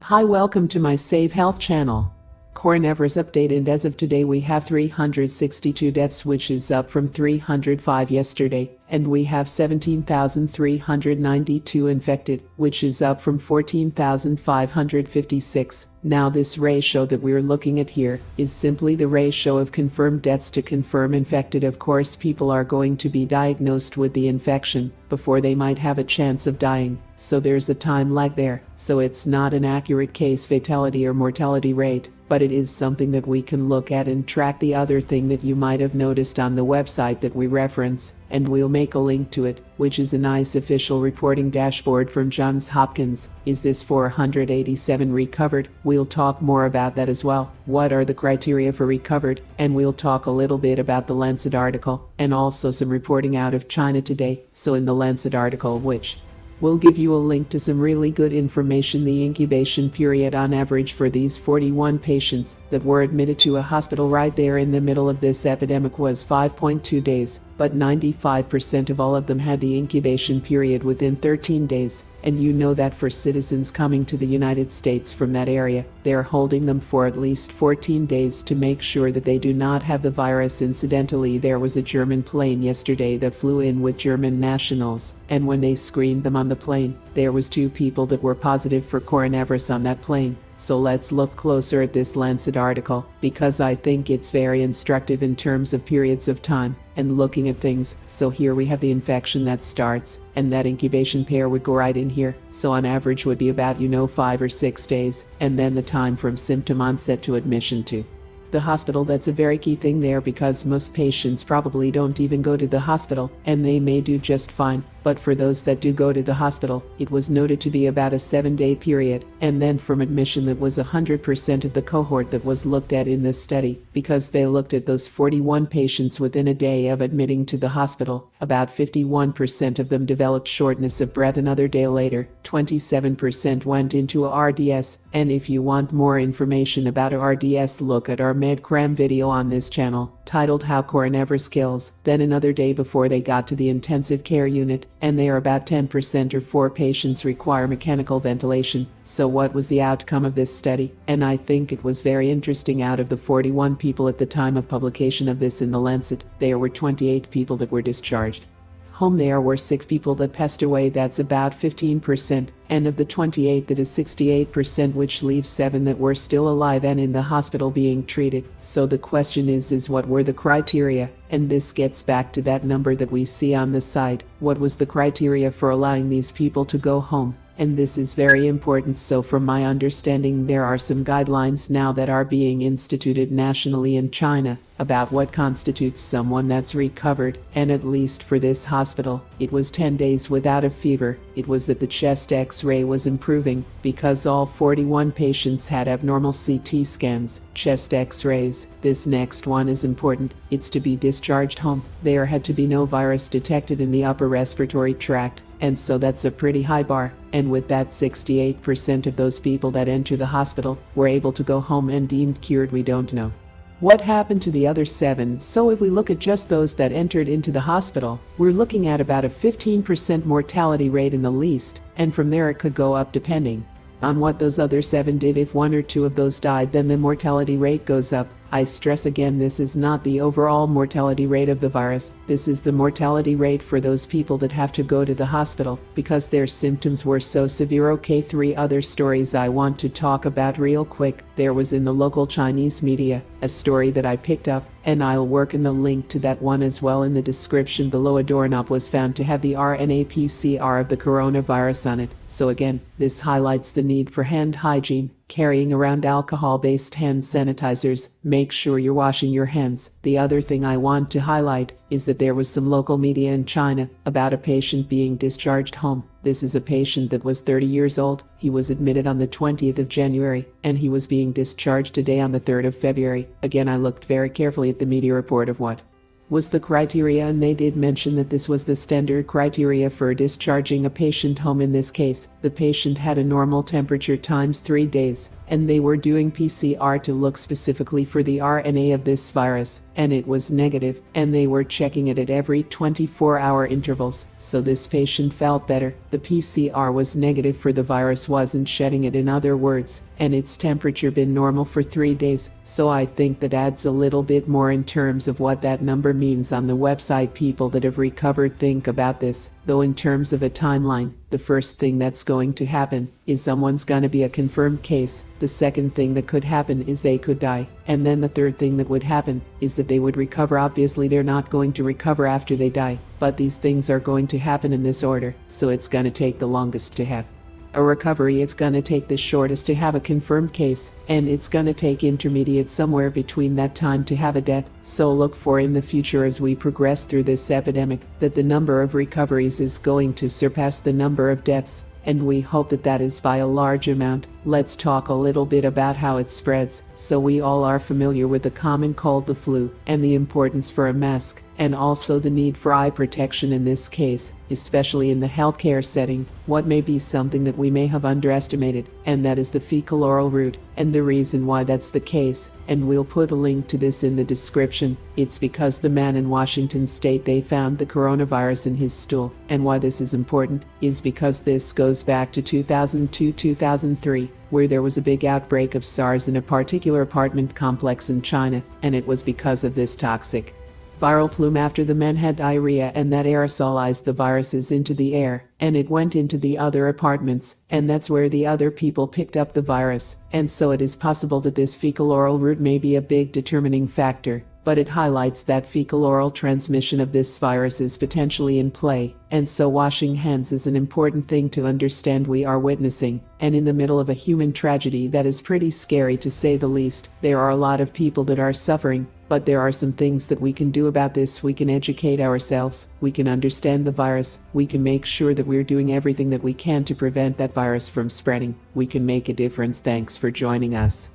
Hi, welcome to my Save Health channel. Coronavirus update, and as of today we have 362 deaths, which is up from 305 yesterday, and we have 17,392 infected, which is up from 14,556. Now this ratio that we're looking at here is simply the ratio of confirmed deaths to confirmed infected. Of course, people are going to be diagnosed with the infection before they might have a chance of dying, so there's a time lag there. So it's not an accurate case fatality or mortality rate, but it is something that we can look at and track. The other thing that you might have noticed on the website that we reference, and we'll make a link to it, which is a nice official reporting dashboard from Johns Hopkins, is this 487 recovered. We'll talk more about that as well. What are the criteria for recovered? And we'll talk a little bit about the Lancet article, and also some reporting out of China today. So in the Lancet article, which we'll give you a link to some really good information, the incubation period on average for these 41 patients that were admitted to a hospital right there in the middle of this epidemic was 5.2 days, but 95% of all of them had the incubation period within 13 days. And you know that for citizens coming to the United States from that area, they're holding them for at least 14 days to make sure that they do not have the virus. Incidentally, there was a German plane yesterday that flew in with German nationals, and when they screened them on the plane, there was 2 people that were positive for coronavirus on that plane. So let's look closer at this Lancet article, because I think it's very instructive in terms of periods of time and looking at things. So here we have the infection that starts, and that incubation pair would go right in here. So on average would be about 5 or 6 days, and then the time from symptom onset to admission to the hospital. That's a very key thing there, because most patients probably don't even go to the hospital, and they may do just fine. But for those that do go to the hospital, it was noted to be about a 7-day period, and then from admission that was 100% of the cohort that was looked at in this study, because they looked at those 41 patients within a day of admitting to the hospital. About 51% of them developed shortness of breath. Another day later, 27% went into a RDS, and if you want more information about a RDS, look at our MedCram video on this channel, titled How Coronavirus Kills. Then another day before they got to the intensive care unit, and they are about 10%, or 4 patients require mechanical ventilation. So what was the outcome of this study? And I think it was very interesting. Out of the 41 people at the time of publication of this in the Lancet, there were 28 people that were discharged home. There were 6 people that passed away. That's about 15%, and of the 28, that is 68%, which leaves 7 that were still alive and in the hospital being treated. So the question is what were the criteria? And this gets back to that number that we see on the side. What was the criteria for allowing these people to go home? And this is very important. So from my understanding, there are some guidelines now that are being instituted nationally in China about what constitutes someone that's recovered, and at least for this hospital, it was 10 days without a fever. It was that the chest x-ray was improving, because all 41 patients had abnormal CT scans, chest x-rays. This next one is important. It's to be discharged home. There had to be no virus detected in the upper respiratory tract, and so that's a pretty high bar. And with that, 68% of those people that enter the hospital were able to go home and deemed cured. We don't know what happened to the other 7. So if we look at just those that entered into the hospital, we're looking at about a 15% mortality rate in the least, and from there it could go up depending on what those other 7 did. If 1 or 2 of those died, then the mortality rate goes up. I stress again, this is not the overall mortality rate of the virus. This is the mortality rate for those people that have to go to the hospital because their symptoms were so severe. Okay, 3 other stories I want to talk about real quick. There was in the local Chinese media a story that I picked up, and I'll work in the link to that one as well in the description below. A doorknob was found to have the RNA PCR of the coronavirus on it. So again, this highlights the need for hand hygiene, carrying around alcohol-based hand sanitizers. Make sure you're washing your hands. The other thing I want to highlight is that there was some local media in China about a patient being discharged home. This is a patient that was 30 years old. He was admitted on the 20th of January, and he was being discharged today on the 3rd of February. Again, I looked very carefully at the media report of what was the criteria, and they did mention that this was the standard criteria for discharging a patient home. In this case, the patient had a normal temperature times 3 days, and they were doing PCR to look specifically for the RNA of this virus, and it was negative, and they were checking it at every 24-hour intervals, so this patient felt better. The PCR was negative for the virus, wasn't shedding it in other words, and its temperature been normal for 3 days, so I think that adds a little bit more in terms of what that number means on the website. People that have recovered think about this, though in terms of a timeline, the first thing that's going to happen is someone's gonna be a confirmed case. The second thing that could happen is they could die. And then the third thing that would happen is that they would recover. Obviously they're not going to recover after they die, but these things are going to happen in this order, so it's gonna take the longest to have a recovery, it's gonna take the shortest to have a confirmed case, and it's gonna take intermediate somewhere between that time to have a death. So look for in the future, as we progress through this epidemic, that the number of recoveries is going to surpass the number of deaths, and we hope that that is by a large amount. Let's talk a little bit about how it spreads. So we all are familiar with the common cold, the flu, and the importance for a mask, and also the need for eye protection in this case, especially in the healthcare setting. What may be something that we may have underestimated, and that is the fecal oral route, and the reason why that's the case, and we'll put a link to this in the description. It's because the man in Washington state, they found the coronavirus in his stool, and why this is important is because this goes back to 2002-2003, where there was a big outbreak of SARS in a particular apartment complex in China, and it was because of this toxic viral plume after the men had diarrhea, and that aerosolized the viruses into the air, and it went into the other apartments, and that's where the other people picked up the virus. And so it is possible that this fecal oral route may be a big determining factor, but it highlights that fecal oral transmission of this virus is potentially in play, and so washing hands is an important thing to understand. We are witnessing, and in the middle of a human tragedy that is pretty scary to say the least. There are a lot of people that are suffering, but there are some things that we can do about this. We can educate ourselves, we can understand the virus, we can make sure that we're doing everything that we can to prevent that virus from spreading. We can make a difference. Thanks for joining us.